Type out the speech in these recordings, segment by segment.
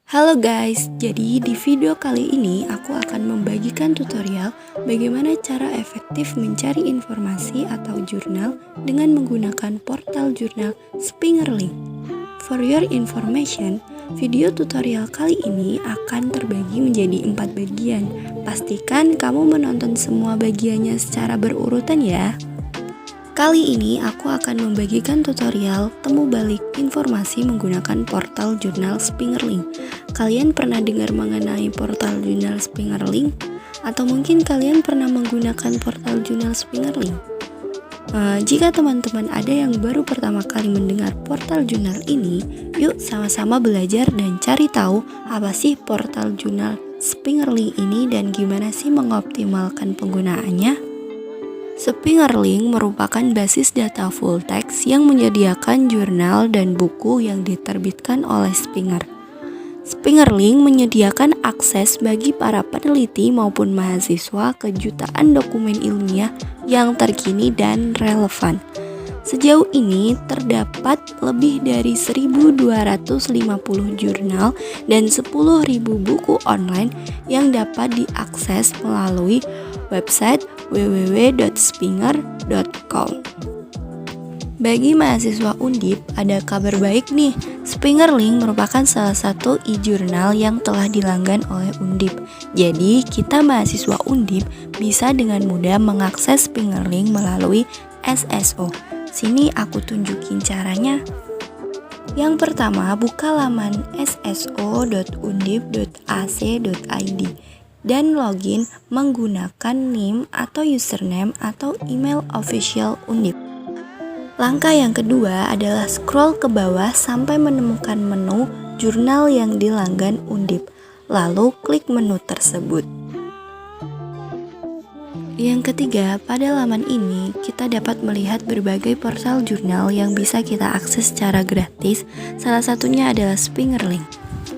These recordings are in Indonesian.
Halo guys, jadi di video kali ini aku akan membagikan tutorial bagaimana cara efektif mencari informasi atau jurnal dengan menggunakan portal jurnal Spingerlink. For your information, video tutorial kali ini akan terbagi menjadi 4 bagian. Pastikan kamu menonton semua bagiannya secara berurutan ya. Kali ini aku akan membagikan tutorial temu balik informasi menggunakan portal jurnal Spingerlink. Kalian pernah dengar mengenai portal jurnal Spingerlink? Atau mungkin kalian pernah menggunakan portal jurnal Spingerlink? Jika teman-teman ada yang baru pertama kali mendengar portal jurnal ini, yuk sama-sama belajar dan cari tahu apa sih portal jurnal Spingerlink ini dan gimana sih mengoptimalkan penggunaannya. Spingerlink merupakan basis data full text yang menyediakan jurnal dan buku yang diterbitkan oleh Springer. Spingerlink menyediakan akses bagi para peneliti maupun mahasiswa ke jutaan dokumen ilmiah yang terkini dan relevan. Sejauh ini terdapat lebih dari 1.250 jurnal dan 10.000 buku online yang dapat diakses melalui website www.spinger.com. Bagi mahasiswa Undip, ada kabar baik nih. Spingerlink merupakan salah satu e-jurnal yang telah dilanggan oleh Undip. Jadi, kita mahasiswa Undip bisa dengan mudah mengakses Spingerlink melalui SSO. Sini aku tunjukin caranya. Yang pertama, buka laman sso.undip.ac.id dan login menggunakan NIM atau username atau email official Undip. Langkah yang kedua adalah scroll ke bawah sampai menemukan menu jurnal yang dilanggan Undip, lalu klik menu tersebut. Yang ketiga, pada laman ini kita dapat melihat berbagai portal jurnal yang bisa kita akses secara gratis, salah satunya adalah Spingerlink.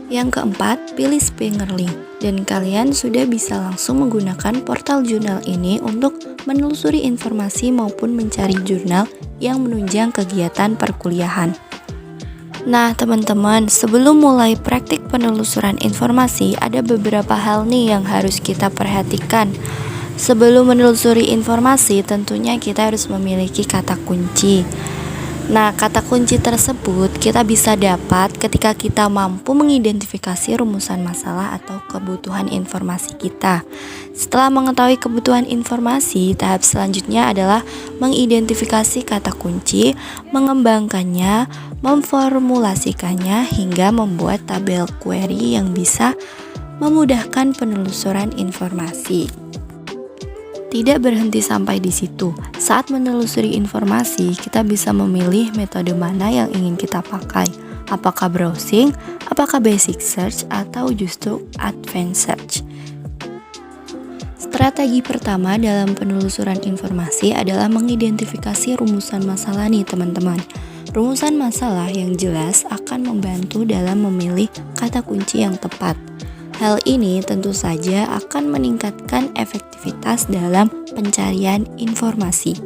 Yang keempat, pilih Spingerlink dan kalian sudah bisa langsung menggunakan portal jurnal ini untuk menelusuri informasi maupun mencari jurnal yang menunjang kegiatan perkuliahan. Nah teman-teman, sebelum mulai praktik penelusuran informasi, ada beberapa hal nih yang harus kita perhatikan. Sebelum menelusuri informasi, tentunya kita harus memiliki kata kunci. Nah, kata kunci tersebut kita bisa dapat ketika kita mampu mengidentifikasi rumusan masalah atau kebutuhan informasi kita. Setelah mengetahui kebutuhan informasi, tahap selanjutnya adalah mengidentifikasi kata kunci, mengembangkannya, memformulasikannya, hingga membuat tabel query yang bisa memudahkan penelusuran informasi. Tidak berhenti sampai di situ. Saat menelusuri informasi, kita bisa memilih metode mana yang ingin kita pakai. Apakah browsing, apakah basic search, atau justru advanced search. Strategi pertama dalam penelusuran informasi adalah mengidentifikasi rumusan masalah nih teman-teman. Rumusan masalah yang jelas akan membantu dalam memilih kata kunci yang tepat. Hal ini tentu saja akan meningkatkan efektivitas dalam pencarian informasi.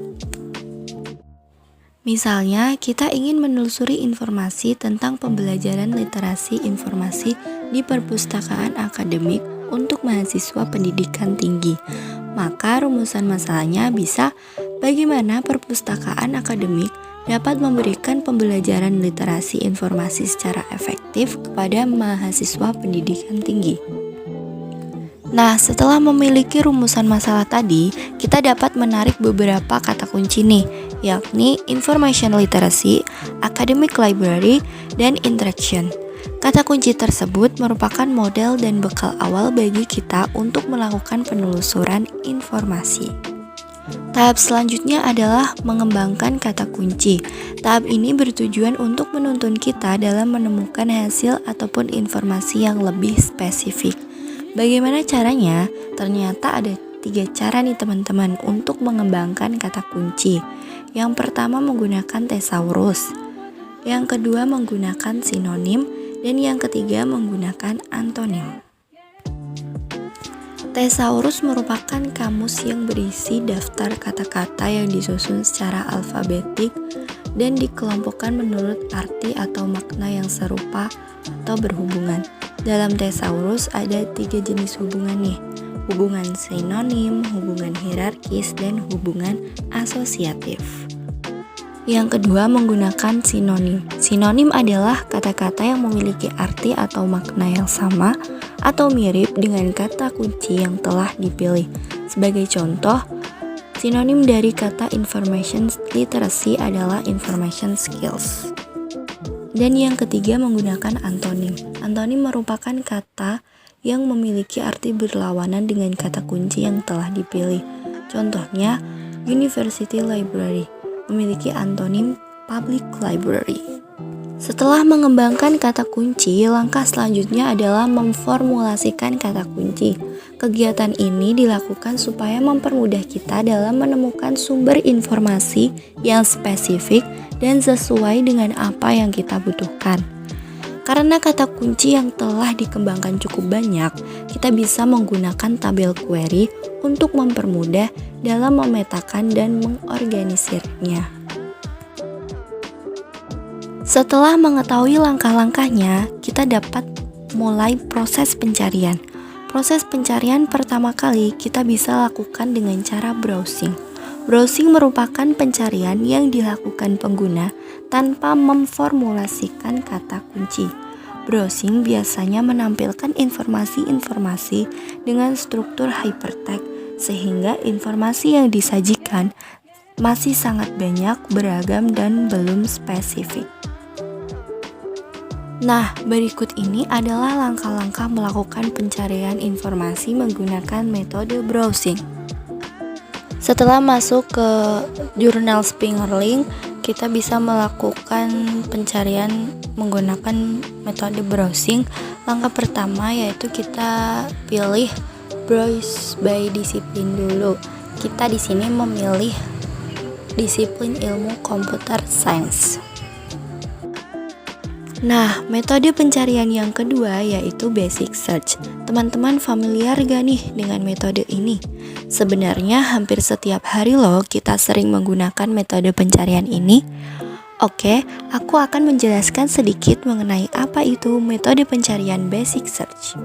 Misalnya, kita ingin menelusuri informasi tentang pembelajaran literasi informasi di perpustakaan akademik untuk mahasiswa pendidikan tinggi. Maka rumusan masalahnya bisa bagaimana perpustakaan akademik dapat memberikan pembelajaran literasi informasi secara efektif kepada mahasiswa pendidikan tinggi. Nah, setelah memiliki rumusan masalah tadi, kita dapat menarik beberapa kata kunci nih, yakni information literacy, academic library, dan interaction. Kata kunci tersebut merupakan model dan bekal awal bagi kita untuk melakukan penelusuran informasi. Tahap selanjutnya adalah mengembangkan kata kunci. Tahap ini bertujuan untuk menuntun kita dalam menemukan hasil ataupun informasi yang lebih spesifik. Bagaimana caranya? Ternyata ada 3 cara nih teman-teman untuk mengembangkan kata kunci. Yang pertama menggunakan thesaurus, yang kedua menggunakan sinonim, dan yang ketiga menggunakan antonim. Thesaurus merupakan kamus yang berisi daftar kata-kata yang disusun secara alfabetik dan dikelompokkan menurut arti atau makna yang serupa atau berhubungan. Dalam tesaurus ada 3 jenis hubungan nih. Hubungan sinonim, hubungan hierarkis, dan hubungan asosiatif. Yang kedua menggunakan sinonim. Sinonim adalah kata-kata yang memiliki arti atau makna yang sama atau mirip dengan kata kunci yang telah dipilih. Sebagai contoh, sinonim dari kata information literacy adalah information skills. Dan yang ketiga menggunakan antonim. Antonim merupakan kata yang memiliki arti berlawanan dengan kata kunci yang telah dipilih. Contohnya, University Library memiliki antonim Public Library. Setelah mengembangkan kata kunci, langkah selanjutnya adalah memformulasikan kata kunci. Kegiatan ini dilakukan supaya mempermudah kita dalam menemukan sumber informasi yang spesifik dan sesuai dengan apa yang kita butuhkan. Karena kata kunci yang telah dikembangkan cukup banyak, kita bisa menggunakan tabel query untuk mempermudah dalam memetakan dan mengorganisirnya. Setelah mengetahui langkah-langkahnya, kita dapat mulai proses pencarian. Proses pencarian pertama kali kita bisa lakukan dengan cara browsing. Browsing merupakan pencarian yang dilakukan pengguna tanpa memformulasikan kata kunci. Browsing biasanya menampilkan informasi-informasi dengan struktur hypertext, sehingga informasi yang disajikan masih sangat banyak, beragam, dan belum spesifik. Nah, berikut ini adalah langkah-langkah melakukan pencarian informasi menggunakan metode browsing. Setelah masuk ke jurnal Spingerling, kita bisa melakukan pencarian menggunakan metode browsing. Langkah pertama yaitu kita pilih browse by disiplin dulu. Kita di sini memilih disiplin ilmu computer science. Nah, metode pencarian yang kedua yaitu basic search. Teman-teman familiar gak nih dengan metode ini? Sebenarnya hampir setiap hari loh kita sering menggunakan metode pencarian ini. Oke, aku akan menjelaskan sedikit mengenai apa itu metode pencarian basic search.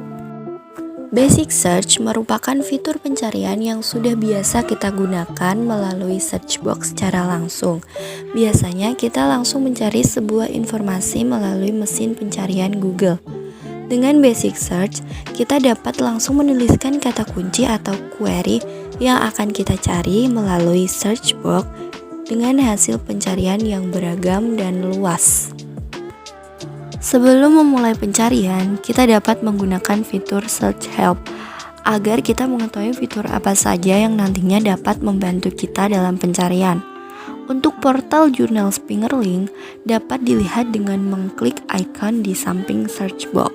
Basic search merupakan fitur pencarian yang sudah biasa kita gunakan melalui search box secara langsung. Biasanya kita langsung mencari sebuah informasi melalui mesin pencarian Google. Dengan basic search, kita dapat langsung menuliskan kata kunci atau query yang akan kita cari melalui search box dengan hasil pencarian yang beragam dan luas. Sebelum memulai pencarian, kita dapat menggunakan fitur Search Help agar kita mengetahui fitur apa saja yang nantinya dapat membantu kita dalam pencarian. Untuk portal jurnal Spingerling dapat dilihat dengan mengklik icon di samping search box.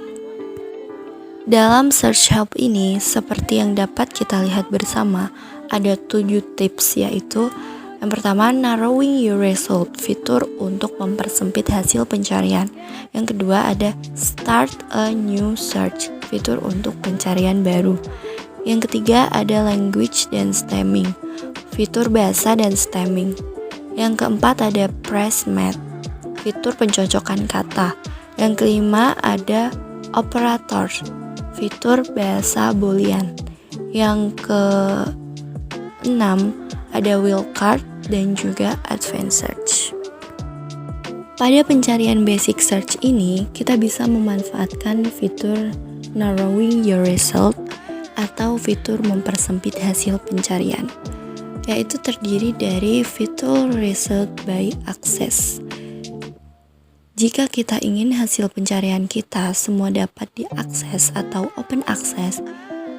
Dalam Search Help ini, seperti yang dapat kita lihat bersama, ada 7 tips, yaitu yang pertama, narrowing your result, fitur untuk mempersempit hasil pencarian. Yang kedua ada start a new search, fitur untuk pencarian baru. Yang ketiga ada language dan stemming, fitur bahasa dan stemming. Yang keempat ada phrase match, fitur pencocokan kata. Yang kelima ada operator, fitur bahasa boolean. Yang keenam ada wildcard dan juga advanced search. Pada pencarian basic search ini, kita bisa memanfaatkan fitur narrowing your result atau fitur mempersempit hasil pencarian, yaitu terdiri dari fitur result by access. Jika kita ingin hasil pencarian kita semua dapat diakses atau open access,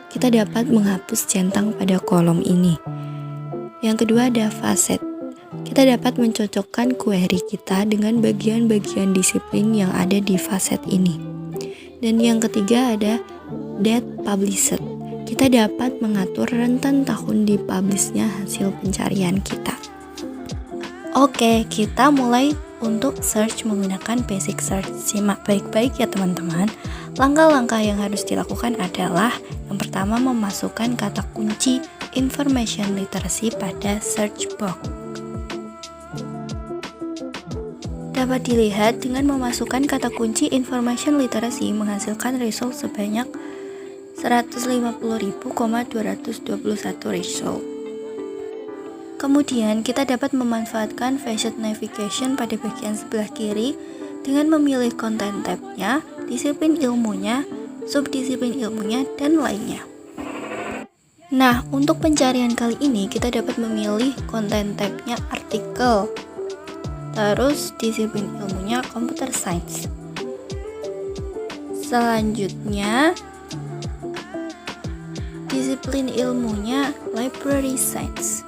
kita dapat menghapus centang pada kolom ini. Yang kedua ada facet. Kita dapat mencocokkan query kita dengan bagian-bagian disiplin yang ada di facet ini. Dan yang ketiga ada date published. Kita dapat mengatur rentan tahun dipublishnya hasil pencarian kita. Oke, kita mulai untuk search menggunakan basic search. Simak baik-baik ya teman-teman. Langkah-langkah yang harus dilakukan adalah yang pertama memasukkan kata kunci information literacy pada search box. Dapat dilihat dengan memasukkan kata kunci information literacy menghasilkan result sebanyak 150.221 result. Kemudian kita dapat memanfaatkan facet navigation pada bagian sebelah kiri dengan memilih content tab-nya, disiplin ilmunya, subdisiplin ilmunya, dan lainnya. Nah, untuk pencarian kali ini kita dapat memilih content tab-nya artikel, terus disiplin ilmunya computer science. Selanjutnya disiplin ilmunya library science.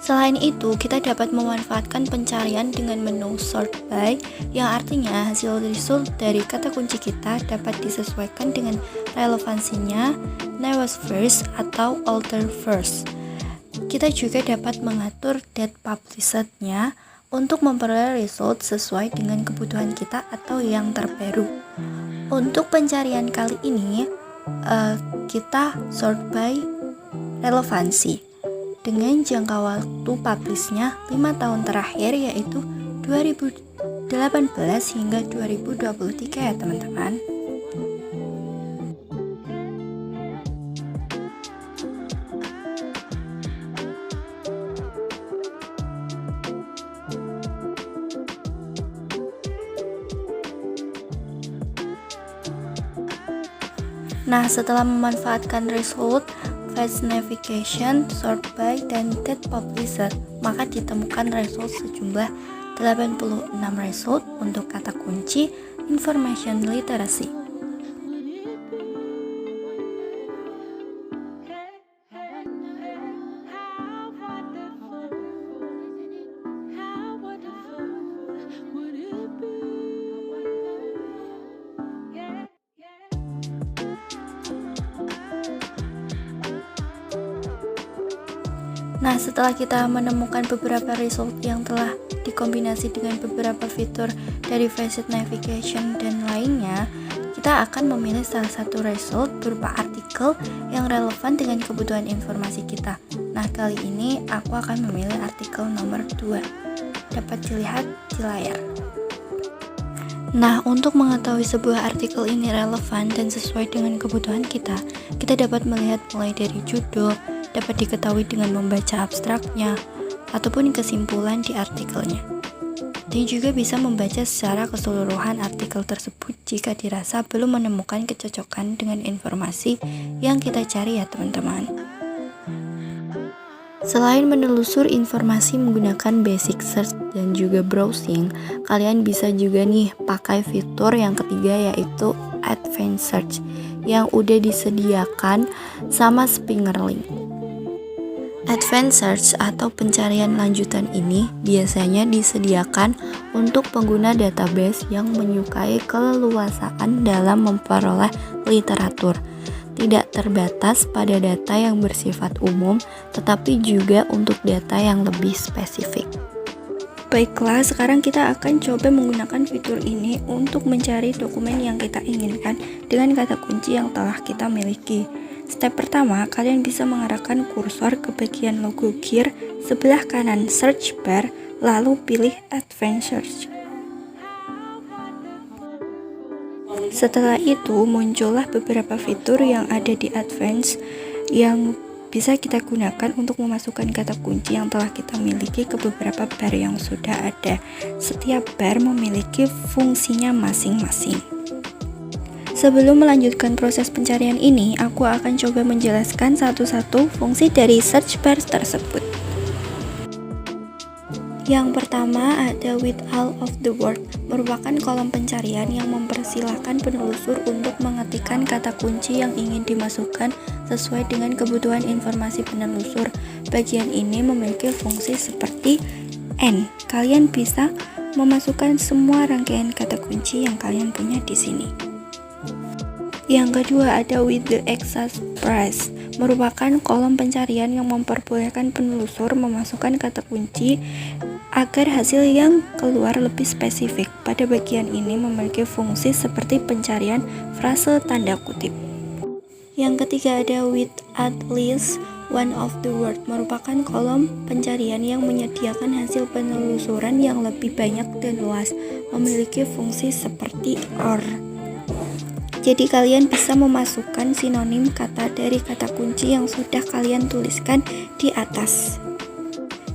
Selain itu, kita dapat memanfaatkan pencarian dengan menu sort by, yang artinya hasil result dari kata kunci kita dapat disesuaikan dengan relevansinya newest first atau older first. Kita juga dapat mengatur date published-nya untuk memperoleh result sesuai dengan kebutuhan kita atau yang terbaru. Untuk pencarian kali ini, kita sort by relevansi dengan jangka waktu publishnya 5 tahun terakhir, yaitu 2018 hingga 2023 ya teman-teman. Nah, setelah memanfaatkan result, fast navigation, sort by, dan date published, maka ditemukan result sejumlah 86 result untuk kata kunci information literacy. Nah, setelah kita menemukan beberapa result yang telah dikombinasi dengan beberapa fitur dari facet navigation dan lainnya, kita akan memilih salah satu result berupa artikel yang relevan dengan kebutuhan informasi kita. Nah, kali ini aku akan memilih artikel nomor 2. Dapat dilihat di layar. Nah, untuk mengetahui sebuah artikel ini relevan dan sesuai dengan kebutuhan kita dapat melihat mulai dari judul, dapat diketahui dengan membaca abstraknya, ataupun kesimpulan di artikelnya. Dan juga bisa membaca secara keseluruhan artikel tersebut jika dirasa belum menemukan kecocokan dengan informasi yang kita cari ya teman-teman. Selain menelusur informasi menggunakan basic search dan juga browsing, kalian bisa juga nih pakai fitur yang ketiga, yaitu advanced search yang udah disediakan sama Spingerlink. Advanced search atau pencarian lanjutan ini biasanya disediakan untuk pengguna database yang menyukai keleluasaan dalam memperoleh literatur. Tidak terbatas pada data yang bersifat umum, tetapi juga untuk data yang lebih spesifik. Baiklah, sekarang kita akan coba menggunakan fitur ini untuk mencari dokumen yang kita inginkan dengan kata kunci yang telah kita miliki. Step pertama, kalian bisa mengarahkan kursor ke bagian logo gear sebelah kanan search bar, lalu pilih Advanced Search. Setelah itu, muncullah beberapa fitur yang ada di Advanced yang bisa kita gunakan untuk memasukkan kata kunci yang telah kita miliki ke beberapa bar yang sudah ada. Setiap bar memiliki fungsinya masing-masing. Sebelum melanjutkan proses pencarian ini, aku akan coba menjelaskan satu-satu fungsi dari search bar tersebut. Yang pertama ada with all of the word, merupakan kolom pencarian yang mempersilahkan penelusur untuk mengetikkan kata kunci yang ingin dimasukkan sesuai dengan kebutuhan informasi penelusur. Bagian ini memiliki fungsi seperti N. Kalian bisa memasukkan semua rangkaian kata kunci yang kalian punya di sini. Yang kedua ada with the exact price, merupakan kolom pencarian yang memperbolehkan penelusur memasukkan kata kunci agar hasil yang keluar lebih spesifik. Pada bagian ini memiliki fungsi seperti pencarian frase tanda kutip. Yang ketiga ada with at least one of the word, merupakan kolom pencarian yang menyediakan hasil penelusuran yang lebih banyak dan luas, memiliki fungsi seperti OR. Jadi kalian bisa memasukkan sinonim kata dari kata kunci yang sudah kalian tuliskan di atas.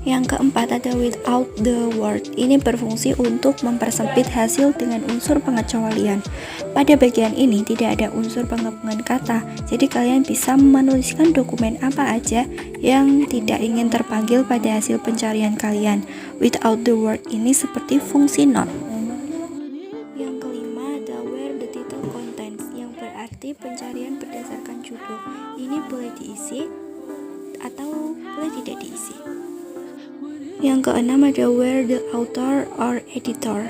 Yang keempat ada without the word. Ini berfungsi untuk mempersempit hasil dengan unsur pengecualian. Pada bagian ini tidak ada unsur penggabungan kata, jadi kalian bisa menuliskan dokumen apa aja yang tidak ingin terpanggil pada hasil pencarian kalian. Without the word ini seperti fungsi not. Yang kelima ada where the title contains, yang berarti pencarian berdasarkan judul. Ini boleh diisi atau boleh tidak diisi. Yang keenam ada where the author or editor,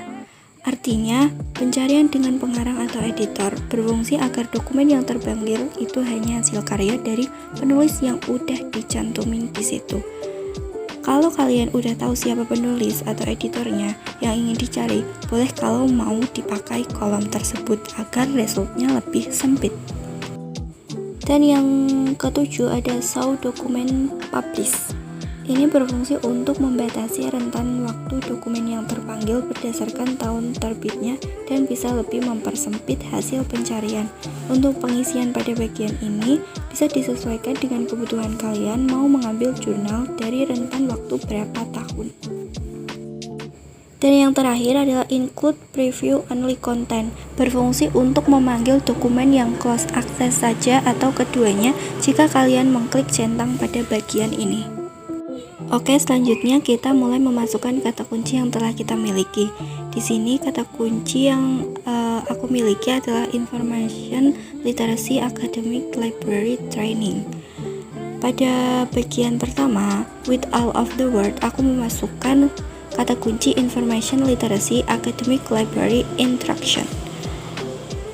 artinya pencarian dengan pengarang atau editor, berfungsi agar dokumen yang terpanggil itu hanya hasil karya dari penulis yang udah dicantumin di situ. Kalau kalian udah tahu siapa penulis atau editornya yang ingin dicari, boleh kalau mau dipakai kolom tersebut agar resultnya lebih sempit. Dan yang ketujuh ada show dokumen publish. Ini berfungsi untuk membatasi rentan waktu dokumen yang terpanggil berdasarkan tahun terbitnya dan bisa lebih mempersempit hasil pencarian. Untuk pengisian pada bagian ini bisa disesuaikan dengan kebutuhan kalian mau mengambil jurnal dari rentan waktu berapa tahun. Dan yang terakhir adalah include preview only content, berfungsi untuk memanggil dokumen yang close access saja atau keduanya jika kalian mengklik centang pada bagian ini. Oke, selanjutnya kita mulai memasukkan kata kunci yang telah kita miliki. Di sini kata kunci yang aku miliki adalah Information Literacy Academic Library Training. Pada bagian pertama, with all of the word, aku memasukkan kata kunci Information Literacy Academic Library Instruction.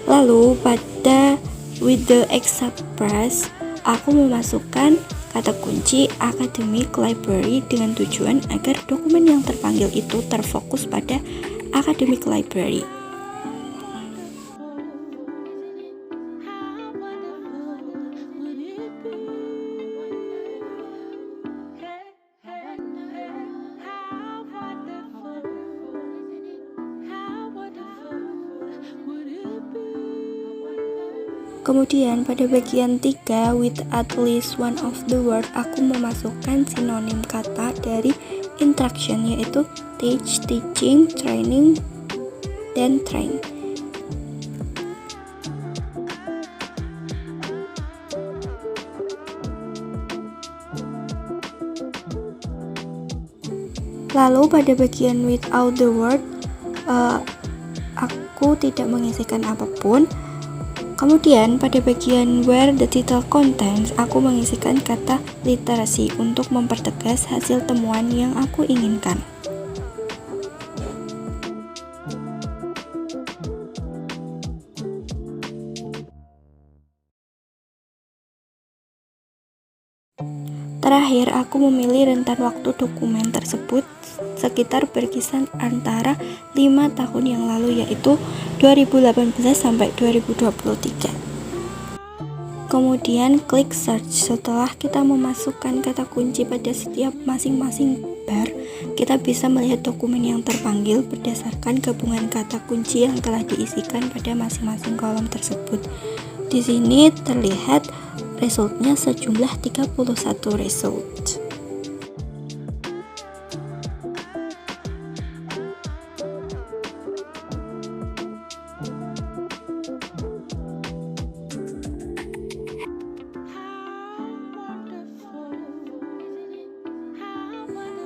Lalu pada with the express, aku memasukkan kata kunci Academic Library dengan tujuan agar dokumen yang terpanggil itu terfokus pada Academic Library. Kemudian pada bagian 3 with at least one of the word, aku memasukkan sinonim kata dari instruction, yaitu teach, teaching, training, dan train. Lalu pada bagian without the word, aku tidak mengisikan apapun. Kemudian pada bagian where the title contains, aku mengisikan kata literasi untuk mempertegas hasil temuan yang aku inginkan. Terakhir, aku memilih rentan waktu dokumen tersebut sekitar berkisar antara 5 tahun yang lalu, yaitu 2018 sampai 2023. Kemudian klik search. Setelah kita memasukkan kata kunci pada setiap masing-masing bar, kita bisa melihat dokumen yang terpanggil berdasarkan gabungan kata kunci yang telah diisikan pada masing-masing kolom tersebut. Di sini terlihat resultnya sejumlah 31 result.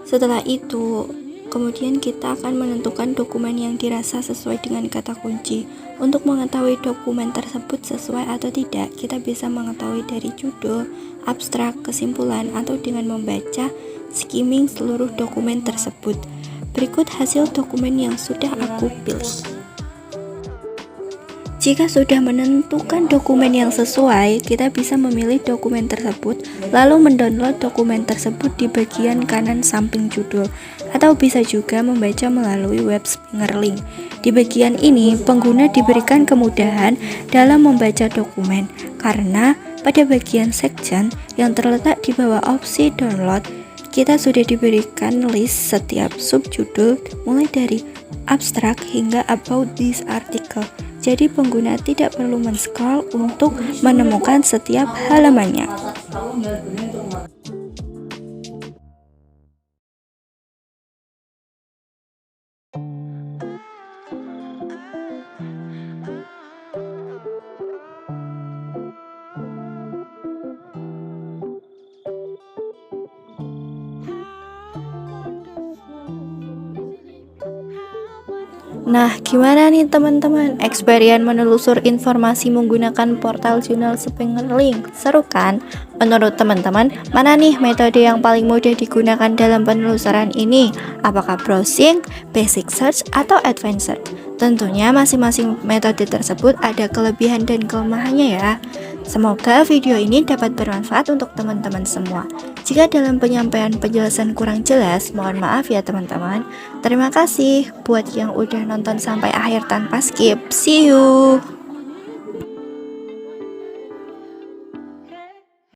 Setelah itu, kemudian kita akan menentukan dokumen yang dirasa sesuai dengan kata kunci. Untuk mengetahui dokumen tersebut sesuai atau tidak, kita bisa mengetahui dari judul, abstrak, kesimpulan, atau dengan membaca skimming seluruh dokumen tersebut. Berikut hasil dokumen yang sudah aku pilih. Jika sudah menentukan dokumen yang sesuai, kita bisa memilih dokumen tersebut, lalu mendownload dokumen tersebut di bagian kanan samping judul, atau bisa juga membaca melalui web Springer Link. Di bagian ini, pengguna diberikan kemudahan dalam membaca dokumen, karena pada bagian section yang terletak di bawah opsi download, kita sudah diberikan list setiap subjudul mulai dari abstrak hingga about this article. Jadi pengguna tidak perlu men-scroll untuk menemukan setiap halamannya. Nah, gimana nih teman-teman? Experience menelusur informasi menggunakan portal jurnal Springer Link. Seru kan? Menurut teman-teman, mana nih metode yang paling mudah digunakan dalam penelusuran ini? Apakah browsing, basic search, atau advanced search? Tentunya masing-masing metode tersebut ada kelebihan dan kelemahannya ya. Semoga video ini dapat bermanfaat untuk teman-teman semua. Jika dalam penyampaian penjelasan kurang jelas, mohon maaf ya teman-teman. Terima kasih buat yang udah nonton sampai akhir tanpa skip. See you!